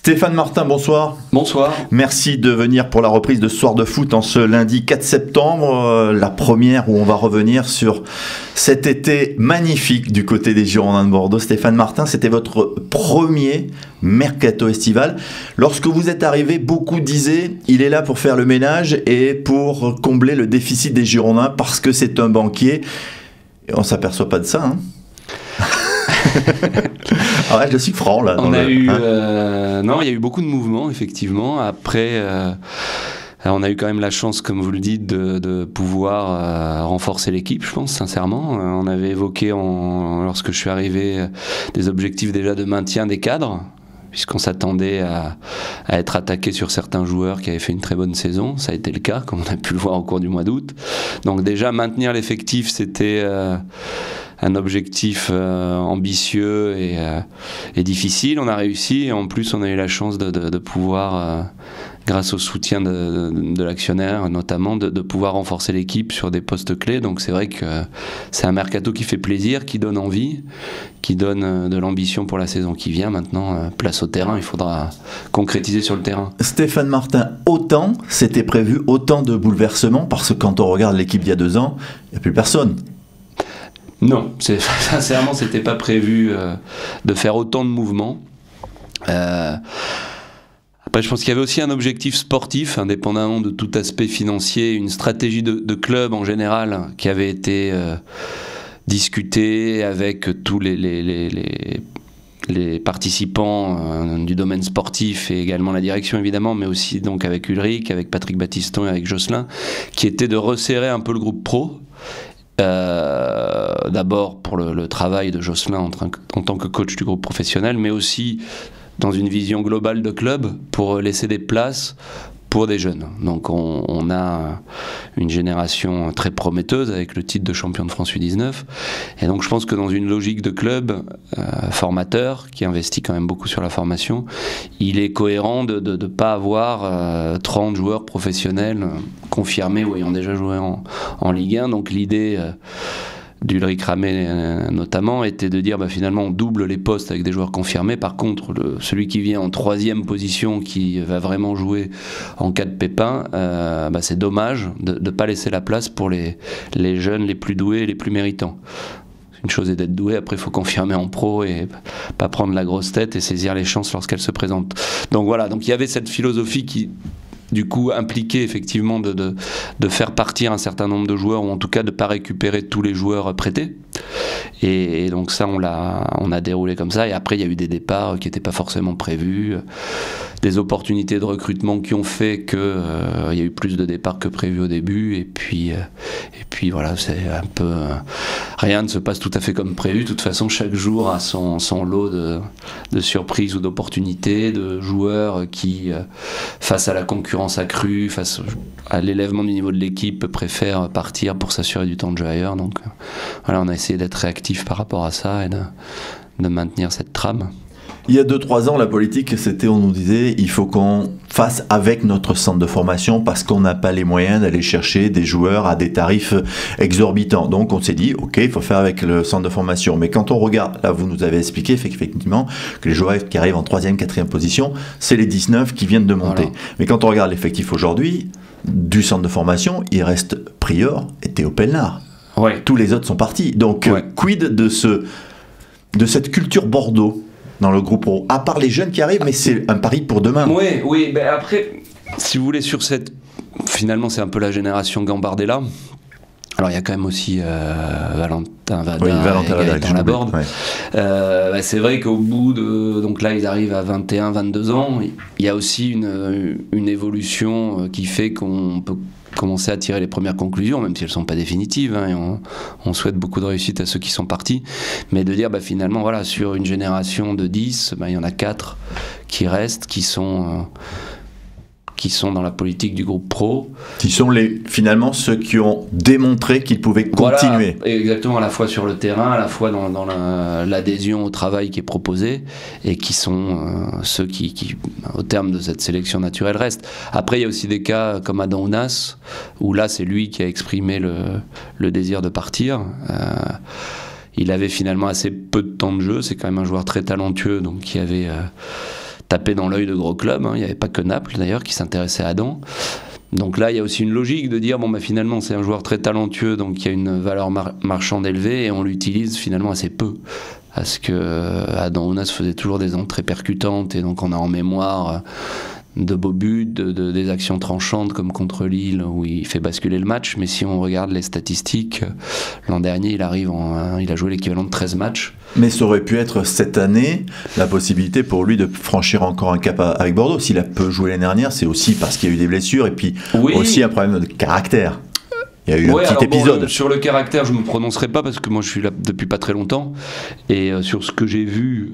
Stéphane Martin, bonsoir. Bonsoir. Merci de venir pour la reprise de Soir de foot en ce lundi 4 septembre, la première où on va revenir sur cet été magnifique du côté des Girondins de Bordeaux. Stéphane Martin, c'était votre premier mercato estival. Lorsque vous êtes arrivé, beaucoup disaient il est là pour faire le ménage et pour combler le déficit des Girondins parce que c'est un banquier. Et on ne s'aperçoit pas de ça, hein. Ah ouais, je suis franc là. Non, il y a eu beaucoup de mouvements effectivement. Après, on a eu quand même la chance, comme vous le dites, de pouvoir renforcer l'équipe, je pense sincèrement. On avait évoqué, lorsque je suis arrivé, des objectifs déjà de maintien des cadres, puisqu'on s'attendait à être attaqué sur certains joueurs qui avaient fait une très bonne saison. Ça a été le cas, comme on a pu le voir au cours du mois d'août. Donc déjà, maintenir l'effectif, c'était un objectif ambitieux et difficile. On a réussi, et en plus, on a eu la chance de pouvoir, grâce au soutien de l'actionnaire notamment, de pouvoir renforcer l'équipe sur des postes clés. Donc c'est vrai que c'est un mercato qui fait plaisir, qui donne envie, qui donne de l'ambition pour la saison qui vient. Maintenant, place au terrain, il faudra concrétiser sur le terrain. Stéphane Martin, autant c'était prévu, autant de bouleversements, parce que quand on regarde l'équipe d'il y a 2 ans, il n'y a plus personne. Non, sincèrement, c'était pas prévu de faire autant de mouvements. Après, je pense qu'il y avait aussi un objectif sportif, indépendamment de tout aspect financier, une stratégie de club en général qui avait été discutée avec tous les participants du domaine sportif et également la direction évidemment, mais aussi donc avec Ulrich, avec Patrick Battiston et avec Jocelyn, qui était de resserrer un peu le groupe pro. D'abord pour le travail de Jocelyn en tant que coach du groupe professionnel, mais aussi dans une vision globale de club pour laisser des places pour des jeunes. Donc on a une génération très prometteuse avec le titre de champion de France U19, et donc je pense que dans une logique de club formateur qui investit quand même beaucoup sur la formation, il est cohérent de ne pas avoir 30 joueurs professionnels confirmés ou ayant déjà joué en Ligue 1. Donc l'idée d'Ulrich Ramé notamment était de dire finalement on double les postes avec des joueurs confirmés. Par contre, celui qui vient en 3e position, qui va vraiment jouer en cas de pépin, c'est dommage de ne pas laisser la place pour les jeunes les plus doués et les plus méritants. Une chose est d'être doué, après il faut confirmer en pro et pas prendre la grosse tête et saisir les chances lorsqu'elles se présentent. Donc voilà, donc il y avait cette philosophie qui du coup impliqué effectivement de faire partir un certain nombre de joueurs, ou en tout cas de ne pas récupérer tous les joueurs prêtés, et donc ça on a déroulé comme ça. Et après il y a eu des départs qui n'étaient pas forcément prévus, des opportunités de recrutement qui ont fait que il y a eu plus de départs que prévu au début, et puis voilà, c'est un peu rien ne se passe tout à fait comme prévu. De toute façon, chaque jour a son lot de surprises ou d'opportunités, de joueurs qui face à la concurrence accrue, face à l'élèvement du niveau de l'équipe, préfèrent partir pour s'assurer du temps de jeu ailleurs. Donc voilà, on a essayé d'être réactif par rapport à ça et de maintenir cette trame. Il y a 2-3 ans, la politique, c'était, on nous disait, il faut qu'on fasse avec notre centre de formation parce qu'on n'a pas les moyens d'aller chercher des joueurs à des tarifs exorbitants. Donc on s'est dit, ok, il faut faire avec le centre de formation. Mais quand on regarde, là vous nous avez expliqué effectivement que les joueurs qui arrivent en 3e, 4e position, c'est les 19 qui viennent de monter. Voilà. Mais quand on regarde l'effectif aujourd'hui du centre de formation, il reste Prior et Théo Pelnard. Ouais. Tous les autres sont partis. Donc quid de cette culture Bordeaux dans le groupe pro, à part les jeunes qui arrivent, mais c'est un pari pour demain. Oui, ben après, si vous voulez, finalement c'est un peu la génération Gambardella. Alors il y a quand même aussi Valentin Vada et Gaëtan Laborde. Ouais. C'est vrai qu'au bout donc là ils arrivent à 21, 22 ans, il y a aussi une évolution qui fait qu'on peut commencer à tirer les premières conclusions, même si elles ne sont pas définitives, hein, et on souhaite beaucoup de réussite à ceux qui sont partis, mais de dire finalement voilà, sur une génération de 10, il y en a 4 qui restent, qui sont dans la politique du groupe pro. Qui sont finalement ceux qui ont démontré qu'ils pouvaient continuer. Voilà, exactement, à la fois sur le terrain, à la fois dans l'adhésion au travail qui est proposé, et qui sont ceux qui, au terme de cette sélection naturelle, restent. Après, il y a aussi des cas comme Adam Ounas, où là, c'est lui qui a exprimé le désir de partir. Il avait finalement assez peu de temps de jeu, c'est quand même un joueur très talentueux, donc qui avait taper dans l'œil de gros clubs. Il n'y avait pas que Naples d'ailleurs qui s'intéressait à Adam. Donc là, il y a aussi une logique de dire, finalement, c'est un joueur très talentueux, donc il y a une valeur marchande élevée, et on l'utilise finalement assez peu. Parce que Adam Ounas faisait toujours des entrées percutantes, et donc on a en mémoire de beaux buts, des actions tranchantes comme contre Lille où il fait basculer le match. Mais si on regarde les statistiques, l'an dernier il a joué l'équivalent de 13 matchs. Mais ça aurait pu être cette année la possibilité pour lui de franchir encore un cap avec Bordeaux. S'il a peu joué l'année dernière, c'est aussi parce qu'il y a eu des blessures et puis aussi un problème de caractère. Il y a eu un petit épisode. Sur le caractère, je ne me prononcerai pas parce que moi je suis là depuis pas très longtemps. Et sur ce que j'ai vu,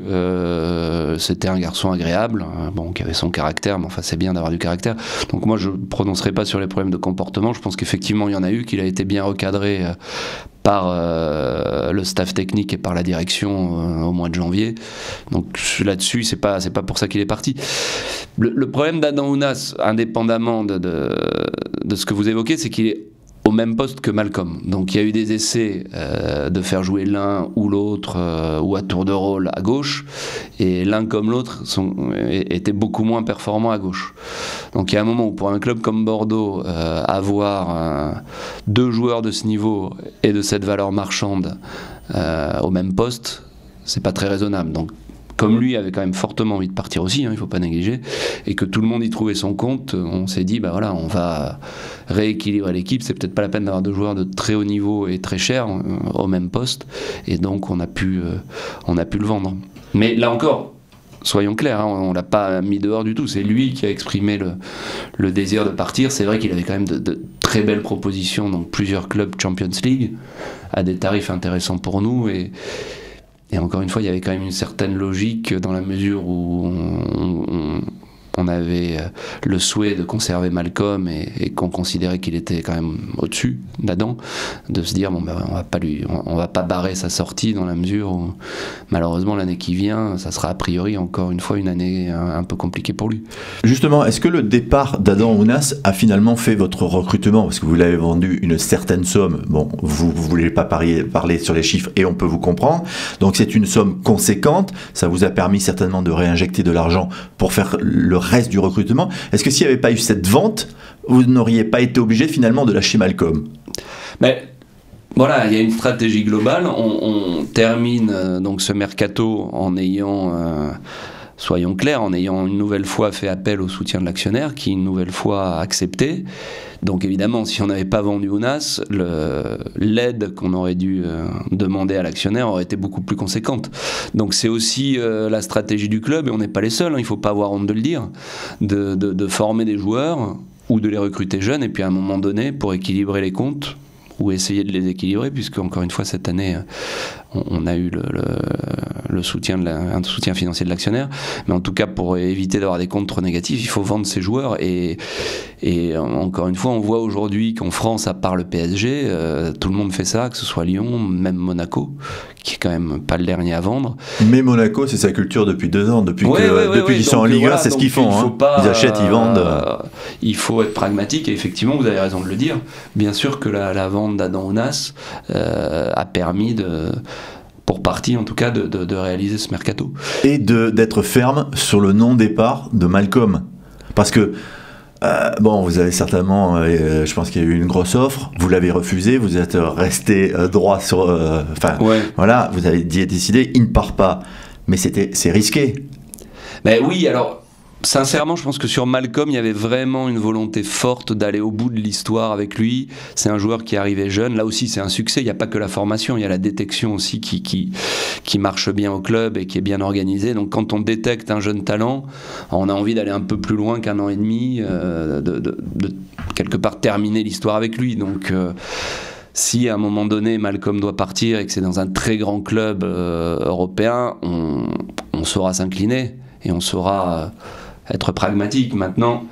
c'était un garçon agréable, qui avait son caractère, mais enfin c'est bien d'avoir du caractère. Donc moi je ne me prononcerai pas sur les problèmes de comportement. Je pense qu'effectivement il y en a eu, qu'il a été bien recadré par le staff technique et par la direction au mois de janvier. Donc là-dessus, c'est pas pour ça qu'il est parti. Le problème d'Adam Ounas, indépendamment de ce que vous évoquez, c'est qu'il est au même poste que Malcolm. Donc il y a eu des essais de faire jouer l'un ou l'autre ou à tour de rôle à gauche, et l'un comme l'autre étaient beaucoup moins performants à gauche. Donc il y a un moment où pour un club comme Bordeaux, avoir deux joueurs de ce niveau et de cette valeur marchande au même poste, c'est pas très raisonnable. Donc comme lui avait quand même fortement envie de partir aussi, il ne faut pas négliger, et que tout le monde y trouvait son compte, on s'est dit, on va rééquilibrer l'équipe, c'est peut-être pas la peine d'avoir deux joueurs de très haut niveau et très chers au même poste, et donc on a pu le vendre. Mais là encore, soyons clairs, on ne l'a pas mis dehors du tout, c'est lui qui a exprimé le désir de partir. C'est vrai qu'il avait quand même de très belles propositions, donc plusieurs clubs Champions League, à des tarifs intéressants pour nous, et encore une fois, il y avait quand même une certaine logique dans la mesure où on avait le souhait de conserver Malcolm et qu'on considérait qu'il était quand même au-dessus d'Adam, de se dire on va pas barrer sa sortie dans la mesure où malheureusement l'année qui vient, ça sera a priori encore une fois une année un peu compliquée pour lui. Justement, est-ce que le départ d'Adam Ounas a finalement fait votre recrutement, parce que vous l'avez vendu une certaine somme, vous voulez pas parler sur les chiffres et on peut vous comprendre, donc c'est une somme conséquente, ça vous a permis certainement de réinjecter de l'argent pour faire le reste du recrutement. Est-ce que s'il n'y avait pas eu cette vente, vous n'auriez pas été obligé finalement de lâcher Malcolm? Mais voilà, il y a une stratégie globale. On termine donc ce mercato en ayant, soyons clairs, en ayant une nouvelle fois fait appel au soutien de l'actionnaire, qui une nouvelle fois a accepté. Donc évidemment, si on n'avait pas vendu Ounas, l'aide qu'on aurait dû demander à l'actionnaire aurait été beaucoup plus conséquente. Donc c'est aussi la stratégie du club, et on n'est pas les seuls, il ne faut pas avoir honte de le dire, de former des joueurs ou de les recruter jeunes, et puis à un moment donné, pour équilibrer les comptes, ou essayer de les équilibrer, puisque encore une fois cette année on a eu un soutien financier de l'actionnaire, mais en tout cas pour éviter d'avoir des comptes trop négatifs, il faut vendre ses joueurs, et encore une fois on voit aujourd'hui qu'en France, à part le PSG, tout le monde fait ça, que ce soit Lyon, même Monaco, qui est quand même pas le dernier à vendre. Mais Monaco, c'est sa culture depuis 2 ans, depuis qu'ils sont en Ligue 1, c'est ce qu'ils font, ils achètent, ils vendent. Il faut être pragmatique, et effectivement vous avez raison de le dire, bien sûr que la vente d'Adam Ounas a permis pour partie en tout cas, de réaliser ce mercato. Et d'être ferme sur le non-départ de Malcolm. Parce que, vous avez certainement, je pense qu'il y a eu une grosse offre, vous l'avez refusé, vous êtes resté droit sur... Voilà, vous avez décidé, il ne part pas. Mais c'est risqué. Ben oui, alors... Sincèrement, je pense que sur Malcolm, il y avait vraiment une volonté forte d'aller au bout de l'histoire avec lui. C'est un joueur qui arrivait jeune. Là aussi, c'est un succès. Il n'y a pas que la formation, il y a la détection aussi qui marche bien au club et qui est bien organisée. Donc quand on détecte un jeune talent, on a envie d'aller un peu plus loin qu'1 an et demi, de quelque part terminer l'histoire avec lui. Donc... si à un moment donné Malcolm doit partir et que c'est dans un très grand club européen, on saura s'incliner et on saura être pragmatique. Maintenant,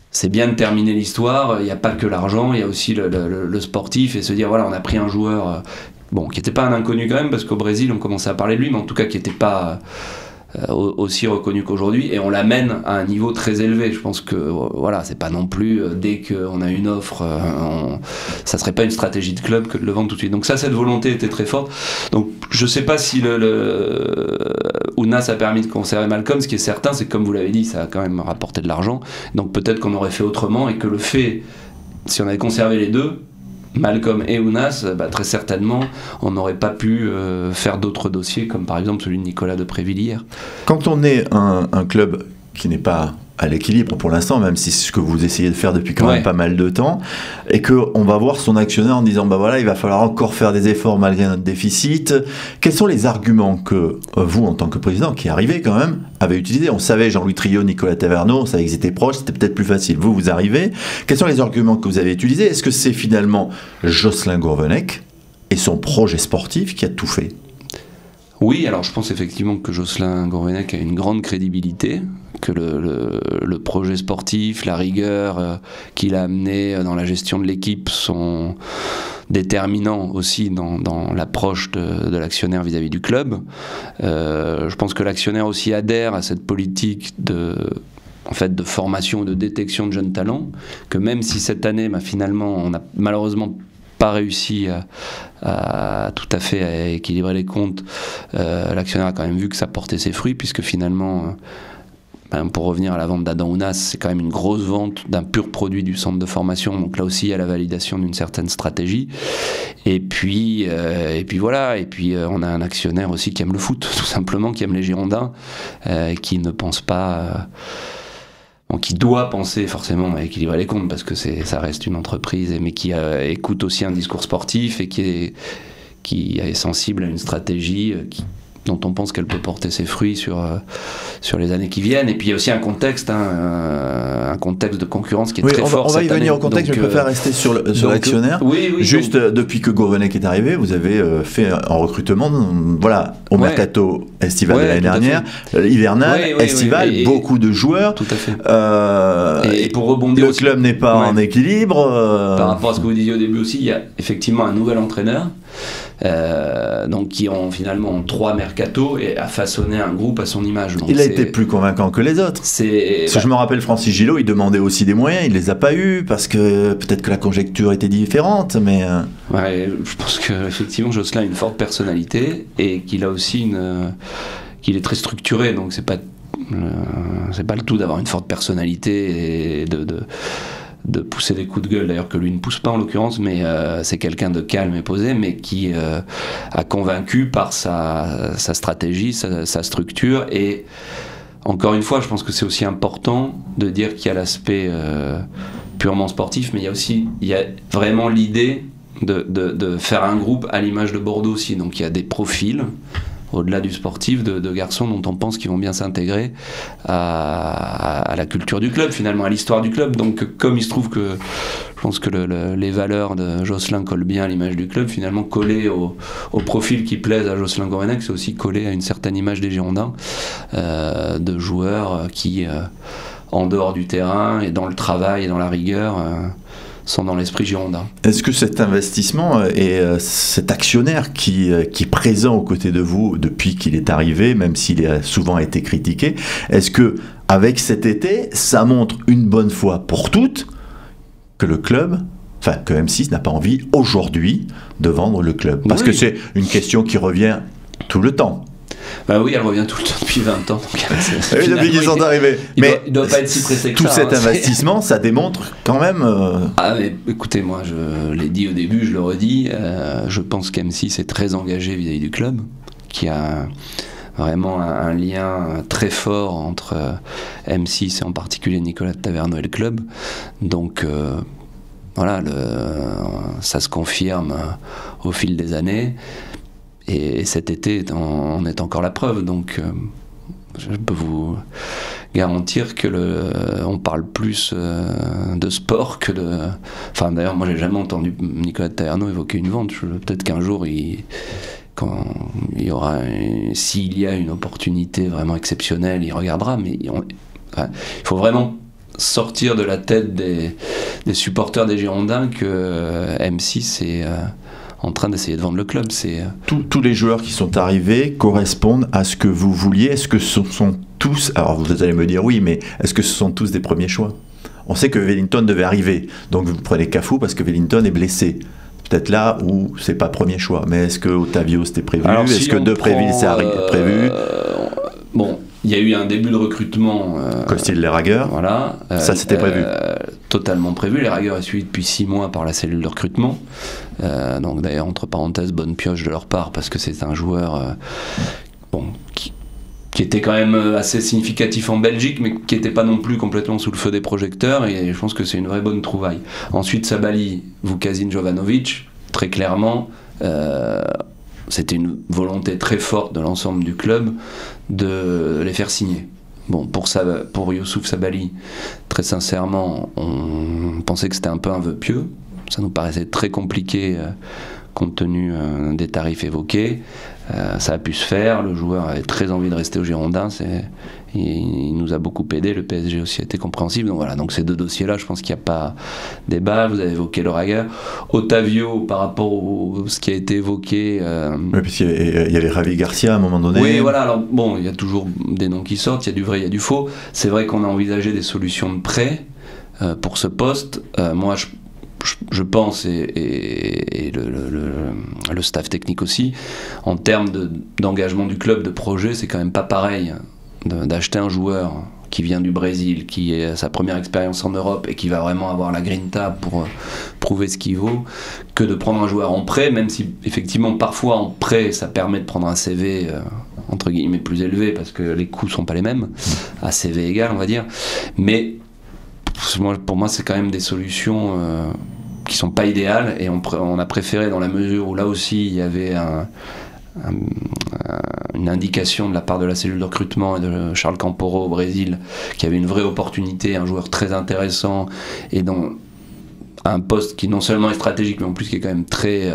c'est bien de terminer l'histoire, il n'y a pas que l'argent, il y a aussi le sportif, et se dire voilà, on a pris un joueur qui n'était pas un inconnu quand même, parce qu'au Brésil on commençait à parler de lui, mais en tout cas qui n'était pas aussi reconnu qu'aujourd'hui, et on l'amène à un niveau très élevé. Je pense que voilà, c'est pas non plus dès qu'on a une offre, ça serait pas une stratégie de club que de le vendre tout de suite. Donc ça, cette volonté était très forte. Donc Je sais pas si Ounas a permis de conserver Malcolm. Ce qui est certain, c'est que comme vous l'avez dit, ça a quand même rapporté de l'argent. Donc peut-être qu'on aurait fait autrement et que le fait, si on avait conservé les deux, Malcolm et Ounas, très certainement, on n'aurait pas pu faire d'autres dossiers, comme par exemple celui de Nicolas de Prévilliers. Quand on est un club qui n'est pas à l'équilibre pour l'instant, même si c'est ce que vous essayez de faire depuis quand même pas mal de temps, et qu'on va voir son actionnaire en disant voilà, il va falloir encore faire des efforts malgré notre déficit. Quels sont les arguments que vous, en tant que président, qui arrivez quand même, avez utilisés? On savait Jean-Louis Trio, Nicolas Taverneau, on savait qu'ils étaient proches, c'était peut-être plus facile. Vous arrivez. Quels sont les arguments que vous avez utilisés? Est-ce que c'est finalement Jocelyn Gourvenec et son projet sportif qui a tout fait? Oui, alors je pense effectivement que Jocelyn Gourvenec a une grande crédibilité, que le projet sportif, la rigueur qu'il a amené dans la gestion de l'équipe sont déterminants aussi dans l'approche de l'actionnaire vis-à-vis du club. Je pense que l'actionnaire aussi adhère à cette politique de formation et de détection de jeunes talents, que même si cette année, finalement, on n'a malheureusement pas réussi à tout à fait à équilibrer les comptes, l'actionnaire a quand même vu que ça portait ses fruits, puisque finalement, pour revenir à la vente d'Adam Ounas, c'est quand même une grosse vente d'un pur produit du centre de formation, donc là aussi il y a la validation d'une certaine stratégie, et puis voilà, et puis on a un actionnaire aussi qui aime le foot, tout simplement, qui aime les Girondins, qui ne pense pas... qui doit penser forcément à équilibrer les comptes, parce que ça reste une entreprise, mais qui écoute aussi un discours sportif et qui est sensible à une stratégie dont on pense qu'elle peut porter ses fruits sur les années qui viennent. Et puis il y a aussi un contexte de concurrence qui est très fort. On va y venir au contexte, mais je préfère rester sur l'actionnaire. Juste depuis que Gourvenec est arrivé, vous avez fait un recrutement au mercato estival de l'année dernière, hivernal, estival, beaucoup de joueurs. Tout à fait. Et pour rebondir, le club n'est pas en équilibre. Par rapport à ce que vous disiez au début aussi, il y a effectivement un nouvel entraîneur. Donc qui ont finalement 3 mercatos et a façonné un groupe à son image. Donc il a été plus convaincant que les autres. Parce que je me rappelle Francis Gillot, il demandait aussi des moyens, il les a pas eu parce que peut-être que la conjecture était différente, mais je pense que effectivement Jocelyn a une forte personnalité et qu'il a aussi qu'il est très structuré, donc c'est pas le tout d'avoir une forte personnalité et de pousser des coups de gueule, d'ailleurs que lui ne pousse pas en l'occurrence, mais c'est quelqu'un de calme et posé, mais qui a convaincu par sa stratégie, sa structure. Et encore une fois, je pense que c'est aussi important de dire qu'il y a l'aspect purement sportif, mais il y a vraiment l'idée de faire un groupe à l'image de Bordeaux aussi. Donc il y a des profils au-delà du sportif, de garçons dont on pense qu'ils vont bien s'intégrer à la culture du club, finalement, à l'histoire du club. Donc, comme il se trouve que je pense que les valeurs de Jocelyn collent bien à l'image du club, finalement, coller au profil qui plaise à Jocelyn Gourvenec, c'est aussi coller à une certaine image des Girondins, de joueurs qui, en dehors du terrain et dans le travail et dans la rigueur, sont dans l'esprit girondin. Est-ce que cet investissement et cet actionnaire qui est présent aux côtés de vous depuis qu'il est arrivé, même s'il a souvent été critiqué, est-ce que avec cet été, ça montre une bonne fois pour toutes que le club, que M6 n'a pas envie aujourd'hui de vendre le club? Parce que c'est une question qui revient tout le temps. Oui, elle revient tout le temps depuis 20 ans. Depuis qu'ils sont arrivés. Mais il doit pas être si pressé que tout cet investissement, ça démontre quand même... mais écoutez, moi, je l'ai dit au début, je le redis, je pense qu'M6 est très engagé vis-à-vis du club, qui a vraiment un lien très fort entre M6 et en particulier Nicolas Taverneau et le club. Donc... ça se confirme au fil des années. Et cet été en est encore la preuve, donc je peux vous garantir que on parle plus de sport que de... d'ailleurs, moi j'ai jamais entendu Nicolas Taverneau évoquer une vente. Peut-être qu'un jour, s'il y a une opportunité vraiment exceptionnelle, il regardera, mais il faut vraiment sortir de la tête des supporters des Girondins que M6 est... en train d'essayer de vendre le club. Tous les joueurs qui sont arrivés correspondent à ce que vous vouliez. Est-ce que ce sont tous... Alors vous allez me dire oui, mais est-ce que ce sont tous des premiers choix? On sait que Wellington devait arriver. Donc vous prenez Cafu parce que Wellington est blessé. peut-être là où c'est pas premier choix. Mais est-ce que Otavio c'était prévu? Est-ce que Depréville c'est prévu? Bon, il y a eu un début de recrutement. Costil-Leragueur. Voilà. Ça c'était prévu. Totalement prévu. Leragueur est suivi depuis 6 mois par la cellule de recrutement. Donc d'ailleurs, entre parenthèses, bonne pioche de leur part parce que c'est un joueur qui était quand même assez significatif en Belgique, mais qui n'était pas non plus complètement sous le feu des projecteurs, et je pense que c'est une vraie bonne trouvaille. Ensuite, Sabali, Vukasin, Jovanovic, très clairement, c'était une volonté très forte de l'ensemble du club de les faire signer. Bon, pour Youssouf Sabali, très sincèrement, on pensait que c'était un peu un vœu pieux. Ça nous paraissait très compliqué compte tenu des tarifs évoqués. Ça a pu se faire, le joueur avait très envie de rester au Girondins, il nous a beaucoup aidé, le PSG aussi a été compréhensible, donc voilà, donc ces deux dossiers-là, je pense qu'il n'y a pas débat. Vous avez évoqué Leragueur, Otavio, par rapport à ce qui a été évoqué... Oui, puisqu'il y avait Javi Garcia à un moment donné. Oui, voilà, alors bon, il y a toujours des noms qui sortent, il y a du vrai, il y a du faux. C'est vrai qu'on a envisagé des solutions de prêt pour ce poste. Moi, je pense, et le staff technique aussi, en termes d'engagement du club, de projet, c'est quand même pas pareil d'acheter un joueur qui vient du Brésil, qui est sa première expérience en Europe et qui va vraiment avoir la grinta pour prouver ce qu'il vaut, que de prendre un joueur en prêt, même si effectivement parfois en prêt ça permet de prendre un CV entre guillemets plus élevé parce que les coûts sont pas les mêmes, à CV égal on va dire, mais pour moi c'est quand même des solutions qui sont pas idéales, et on a préféré, dans la mesure où là aussi il y avait une indication de la part de la cellule de recrutement et de Charles Camporo au Brésil qu'il y avait une vraie opportunité, un joueur très intéressant et dans un poste qui non seulement est stratégique mais en plus qui est quand même très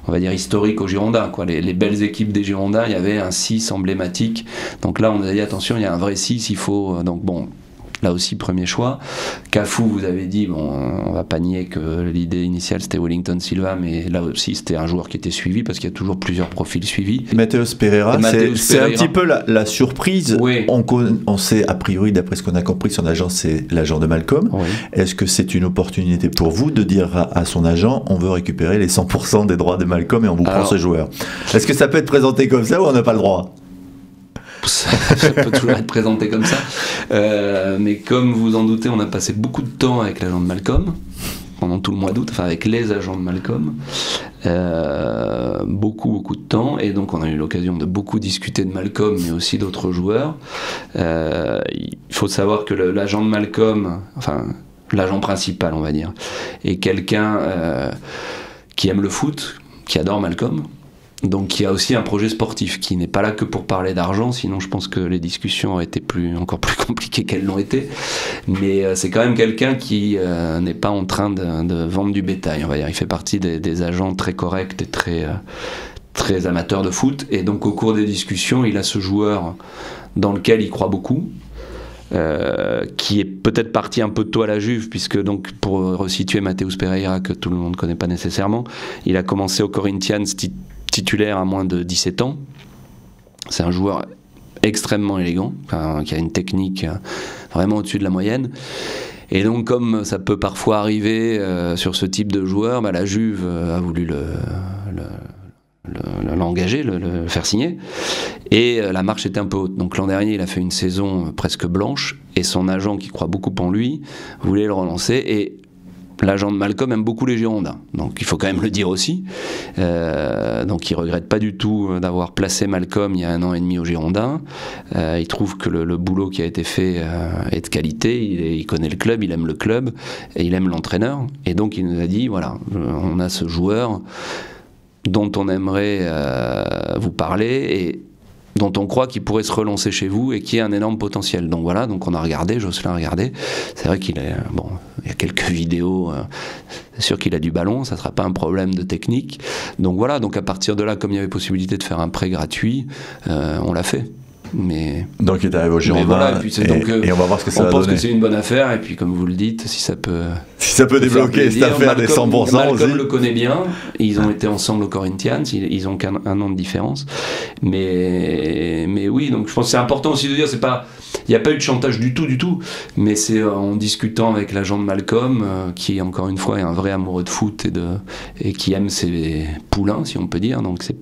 on va dire historique aux Girondins quoi. Les belles équipes des Girondins, il y avait un 6 emblématique, donc là on nous a dit attention, il y a un vrai 6, il faut donc bon, là aussi premier choix. Cafu, vous avez dit, bon, on va pas nier que l'idée initiale c'était Wellington Silva, mais là aussi c'était un joueur qui était suivi parce qu'il y a toujours plusieurs profils suivis. Mateus Pereira, c'est un petit peu la surprise. Oui. On sait a priori, d'après ce qu'on a compris, son agent c'est l'agent de Malcolm. Oui. Est-ce que c'est une opportunité pour vous de dire à son agent on veut récupérer les 100% des droits de Malcolm et on vous prend ce joueur? Est-ce que ça peut être présenté comme ça ou on n'a pas le droit? Ça peut toujours être présenté comme ça, mais comme vous en doutez, on a passé beaucoup de temps avec l'agent de Malcolm pendant tout le mois d'août, enfin avec les agents de Malcolm, beaucoup de temps, et donc on a eu l'occasion de beaucoup discuter de Malcolm mais aussi d'autres joueurs. Il faut savoir que l'agent de Malcolm, enfin l'agent principal on va dire, est quelqu'un qui aime le foot, qui adore Malcolm, donc il y a aussi un projet sportif qui n'est pas là que pour parler d'argent, sinon je pense que les discussions auraient été encore plus compliquées qu'elles l'ont été, mais c'est quand même quelqu'un qui n'est pas en train de vendre du bétail, on va dire. Il fait partie des agents très corrects et très amateurs de foot, et donc au cours des discussions il a ce joueur dans lequel il croit beaucoup, qui est peut-être parti un peu tôt à la Juve, puisque donc pour resituer Mateus Pereira, que tout le monde ne connaît pas nécessairement, il a commencé au Corinthians titulaire à moins de 17 ans. C'est un joueur extrêmement élégant, qui a une technique vraiment au-dessus de la moyenne. Et donc, comme ça peut parfois arriver sur ce type de joueur, la Juve a voulu l'engager, le faire signer. Et la marche était un peu haute. Donc l'an dernier, il a fait une saison presque blanche, et son agent, qui croit beaucoup en lui, voulait le relancer. Et l'agent de Malcolm aime beaucoup les Girondins, donc il faut quand même le dire aussi. Donc il regrette pas du tout d'avoir placé Malcolm il y a 1 an et demi aux Girondins. Il trouve que le boulot qui a été fait est de qualité, il connaît le club, il aime le club, et il aime l'entraîneur. Et donc il nous a dit, voilà, on a ce joueur dont on aimerait vous parler, et dont on croit qu'il pourrait se relancer chez vous et qui a un énorme potentiel. Donc voilà, donc on a regardé, Jocelyn a regardé. C'est vrai qu'il est bon, il y a quelques vidéos. C'est sûr qu'il a du ballon, ça sera pas un problème de technique. Donc voilà, donc à partir de là, comme il y avait possibilité de faire un prêt gratuit, on l'a fait. Donc il est arrivé au Girondins, voilà, et on va voir ce que ça va donner. On pense que c'est une bonne affaire, et puis comme vous le dites, si ça peut débloquer cette affaire des 100% Malcolm aussi. le connaît bien, ils ont été ensemble au Corinthians, ils ont qu'un an de différence, mais oui, donc je pense que c'est important aussi de dire, il n'y a pas eu de chantage du tout, mais c'est en discutant avec l'agent de Malcolm, qui encore une fois est un vrai amoureux de foot et qui aime ses poulains, si on peut dire, donc il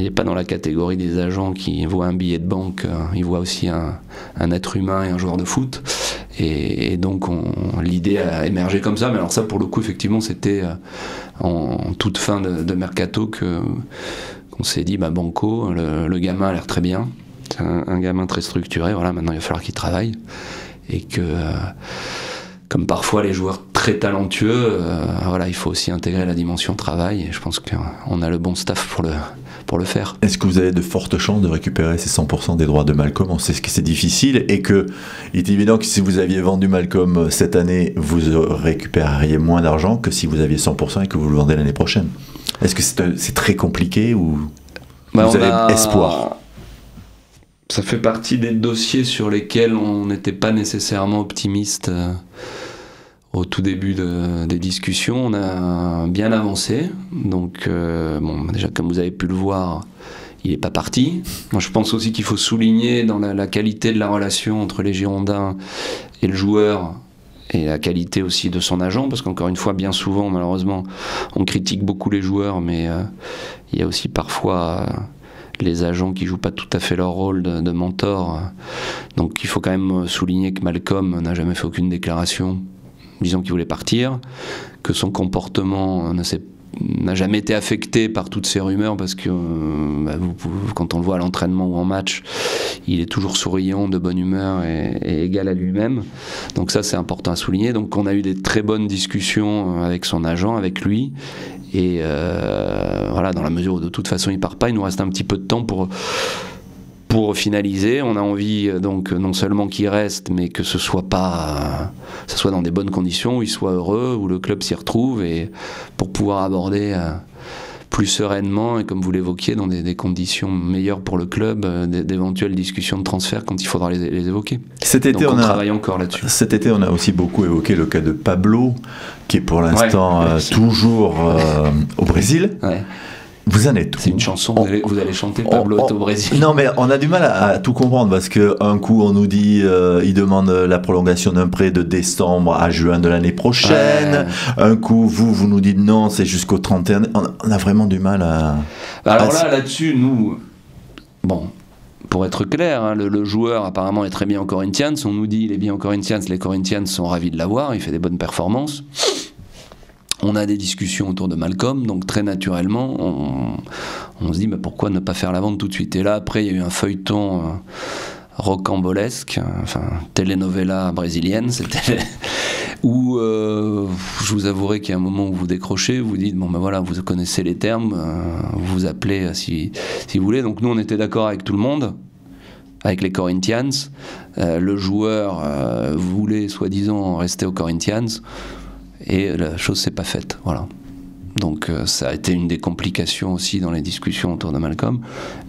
n'est pas dans la catégorie des agents qui voient un billet de banque, il voit aussi un être humain et un joueur de foot, et donc l'idée a émergé comme ça. Mais alors ça, pour le coup, effectivement, c'était en toute fin de mercato qu'on s'est dit, banco, le gamin a l'air très bien, c'est un gamin très structuré, voilà, maintenant il va falloir qu'il travaille, et que comme parfois les joueurs très talentueux, voilà, il faut aussi intégrer la dimension travail, et je pense qu'on a le bon staff pour le faire. Est-ce que vous avez de fortes chances de récupérer ces 100% des droits de Malcolm? On sait que c'est difficile, et qu'il est évident que si vous aviez vendu Malcolm cette année, vous récupéreriez moins d'argent que si vous aviez 100% et que vous le vendez l'année prochaine. Est-ce que c'est très compliqué, ou vous avez espoir? Ça fait partie des dossiers sur lesquels on n'était pas nécessairement optimiste au tout début des discussions. On a bien avancé, donc déjà comme vous avez pu le voir, il n'est pas parti. Moi, je pense aussi qu'il faut souligner dans la qualité de la relation entre les Girondins et le joueur, et la qualité aussi de son agent, parce qu'encore une fois, bien souvent, malheureusement, on critique beaucoup les joueurs, mais il y a aussi parfois les agents qui jouent pas tout à fait leur rôle de mentor. Donc il faut quand même souligner que Malcolm n'a jamais fait aucune déclaration disant qu'il voulait partir, que son comportement n'a jamais été affecté par toutes ces rumeurs, parce que quand on le voit à l'entraînement ou en match, il est toujours souriant, de bonne humeur et égal à lui-même. Donc ça, c'est important à souligner. Donc on a eu des très bonnes discussions avec son agent, avec lui, et voilà, dans la mesure où de toute façon il part pas, il nous reste un petit peu de temps pour finaliser. On a envie donc non seulement qu'il reste, mais que ce soit dans des bonnes conditions, où il soit heureux, où le club s'y retrouve, et pour pouvoir aborder plus sereinement, et comme vous l'évoquiez, dans des conditions meilleures pour le club, d'éventuelles discussions de transfert quand il faudra les évoquer. Cet été, donc on travaille encore là-dessus. Cet été, on a aussi beaucoup évoqué le cas de Pablo, qui est pour l'instant toujours au Brésil. Ouais. Vous en êtes où? C'est une chanson, vous allez chanter Pablo est au Brésil. Non, mais on a du mal à tout comprendre, parce qu'un coup on nous dit il demande la prolongation d'un prêt de décembre à juin de l'année prochaine. Ouais. Un coup vous nous dites non, c'est jusqu'au 31. On a vraiment du mal à... Alors là-dessus, nous, pour être clair, hein, le joueur apparemment est très bien au Corinthians. On nous dit il est bien au Corinthians, les Corinthians sont ravis de l'avoir, il fait des bonnes performances. On a des discussions autour de Malcolm, donc très naturellement, on se dit pourquoi ne pas faire la vente tout de suite. Et là, après, il y a eu un feuilleton rocambolesque, telenovela brésilienne, où je vous avouerai qu'il y a un moment où vous décrochez, vous dites voilà, vous connaissez les termes, vous vous appelez si vous voulez. Donc nous, on était d'accord avec tout le monde, avec les Corinthians. Le joueur voulait soi-disant rester aux Corinthians, et la chose s'est pas faite, voilà. Donc ça a été une des complications aussi dans les discussions autour de Malcolm,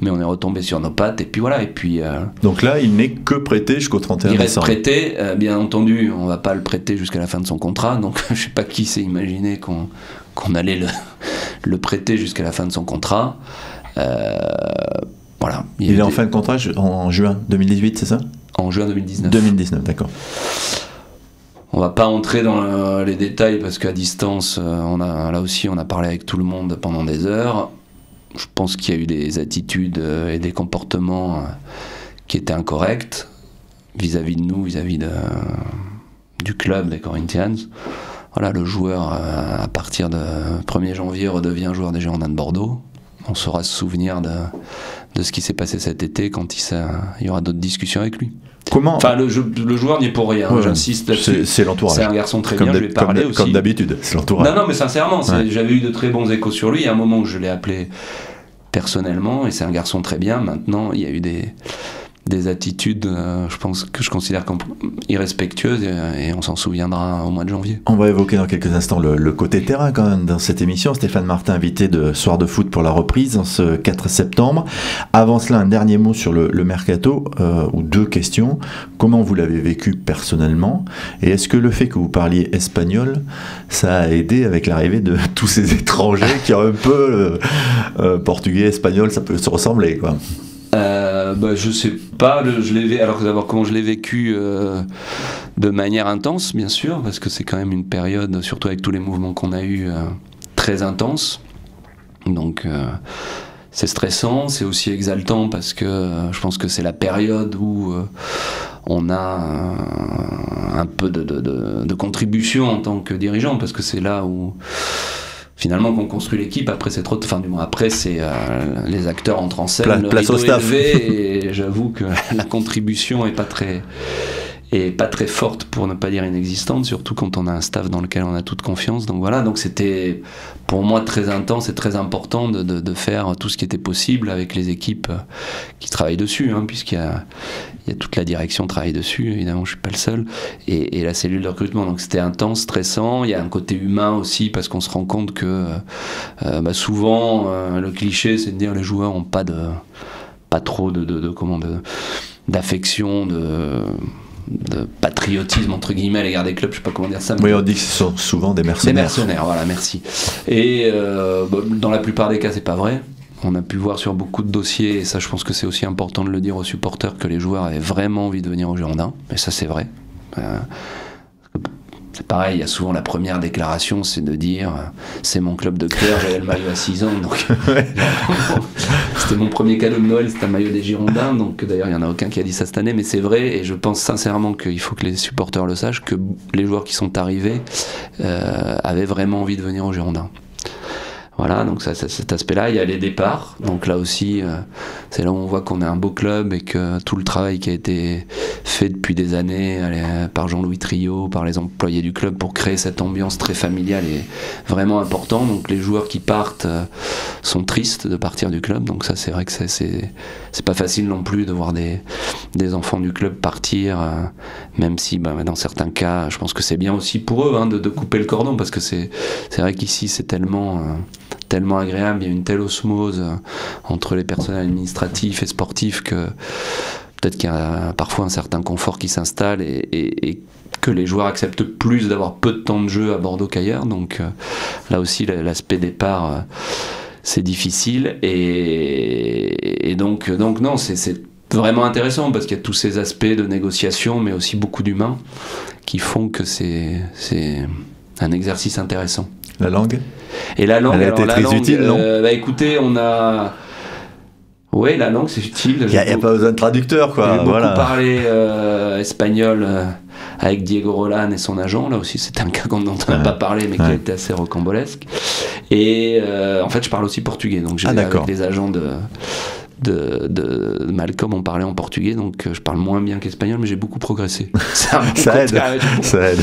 mais on est retombé sur nos pattes, et puis voilà, et puis... Donc là, il n'est que prêté jusqu'au 31 décembre. Il reste prêté, bien entendu, on va pas le prêter jusqu'à la fin de son contrat, donc je sais pas qui s'est imaginé qu'on allait le prêter jusqu'à la fin de son contrat. Voilà. Il est en fin de contrat en juin 2018, c'est ça? En juin 2019. 2019, d'accord. On va pas entrer dans les détails, parce qu'à distance, là aussi, on a parlé avec tout le monde pendant des heures. Je pense qu'il y a eu des attitudes et des comportements qui étaient incorrects vis-à-vis de nous, vis-à-vis du club des Corinthians. Voilà, le joueur, à partir de 1er janvier, redevient joueur des Girondins de Bordeaux. On saura se souvenir de ce qui s'est passé cet été, quand il y aura d'autres discussions avec lui. Comment? Enfin, le joueur n'y est pour rien, j'insiste là-dessus. C'est l'entourage. C'est un garçon très bien, je lui ai parlé aussi. Comme d'habitude, c'est l'entourage. Non, mais sincèrement, j'avais eu de très bons échos sur lui. Il y a un moment où je l'ai appelé personnellement, et c'est un garçon très bien. Maintenant, il y a eu des des attitudes, je pense que je considère comme irrespectueuses, et on s'en souviendra au mois de janvier. On va évoquer dans quelques instants le côté terrain quand même dans cette émission. Stéphane Martin, invité de Soir de foot pour la reprise en ce 4 septembre. Avant cela, un dernier mot sur le mercato, ou 2 questions. Comment vous l'avez vécu personnellement, et est-ce que le fait que vous parliez espagnol, ça a aidé avec l'arrivée de tous ces étrangers qui ont un peu portugais, espagnol, ça peut se ressembler, quoi. Je sais pas, alors d'abord comment je l'ai vécu de manière intense, bien sûr, parce que c'est quand même une période, surtout avec tous les mouvements qu'on a eu, très intense. Donc c'est stressant, c'est aussi exaltant, parce que je pense que c'est la période où on a un peu de contribution en tant que dirigeant, parce que c'est là où finalement qu'on construit l'équipe. Après c'est trop, enfin du moins après c'est les acteurs entrent en scène, place au staff, élevé, et j'avoue que la contribution est pas très forte, pour ne pas dire inexistante, surtout quand on a un staff dans lequel on a toute confiance. Donc voilà, donc c'était pour moi très intense et très important de faire tout ce qui était possible avec les équipes qui travaillent dessus, puisqu'il y a toute la direction travaille dessus, évidemment je suis pas le seul, et la cellule de recrutement. Donc c'était intense, stressant. Il y a un côté humain aussi, parce qu'on se rend compte que souvent le cliché c'est de dire les joueurs ont pas trop d'affection, de patriotisme entre guillemets à l'égard des clubs, je sais pas comment dire ça. Oui, on dit que ce sont souvent des mercenaires. Des mercenaires, voilà, merci. Et dans la plupart des cas, c'est pas vrai. On a pu voir sur beaucoup de dossiers, et ça je pense que c'est aussi important de le dire aux supporters, que les joueurs avaient vraiment envie de venir au Girondins, et ça c'est vrai. C'est pareil, il y a souvent la première déclaration, c'est de dire c'est mon club de cœur, j'avais le maillot à 6 ans, donc c'était mon premier cadeau de Noël, c'était un maillot des Girondins, donc d'ailleurs il n'y en a aucun qui a dit ça cette année, mais c'est vrai, et je pense sincèrement qu'il faut que les supporters le sachent, que les joueurs qui sont arrivés avaient vraiment envie de venir au Girondins. Voilà, donc cet aspect-là, il y a les départs, donc là aussi c'est là où on voit qu'on est un beau club, et que tout le travail qui a été fait depuis des années par Jean-Louis Trio, par les employés du club, pour créer cette ambiance très familiale est vraiment important. Donc les joueurs qui partent sont tristes de partir du club, donc ça c'est vrai que c'est pas facile non plus de voir des enfants du club partir, même si dans certains cas je pense que c'est bien aussi pour eux de couper le cordon, parce que c'est vrai qu'ici c'est tellement agréable, il y a une telle osmose entre les personnels administratifs et sportifs que peut-être qu'il y a parfois un certain confort qui s'installe, et que les joueurs acceptent plus d'avoir peu de temps de jeu à Bordeaux qu'ailleurs. Donc là aussi l'aspect départ c'est difficile, et donc non, c'est vraiment intéressant, parce qu'il y a tous ces aspects de négociation, mais aussi beaucoup d'humains, qui font que c'est un exercice intéressant. La langue ? Et la langue, elle a été très utile, non ? Écoutez, on a... Oui, la langue, c'est utile. Il n'y a pas besoin de traducteur, quoi. J'ai beaucoup parlé espagnol avec Diego Roland et son agent. Là aussi, c'était un cas dont on n'a pas parlé, mais qui a été assez rocambolesque. Et en fait, je parle aussi portugais. Donc, avec les agents de Malcolm, on parlait en portugais, donc je parle moins bien qu'espagnol, mais j'ai beaucoup progressé. Ça aide.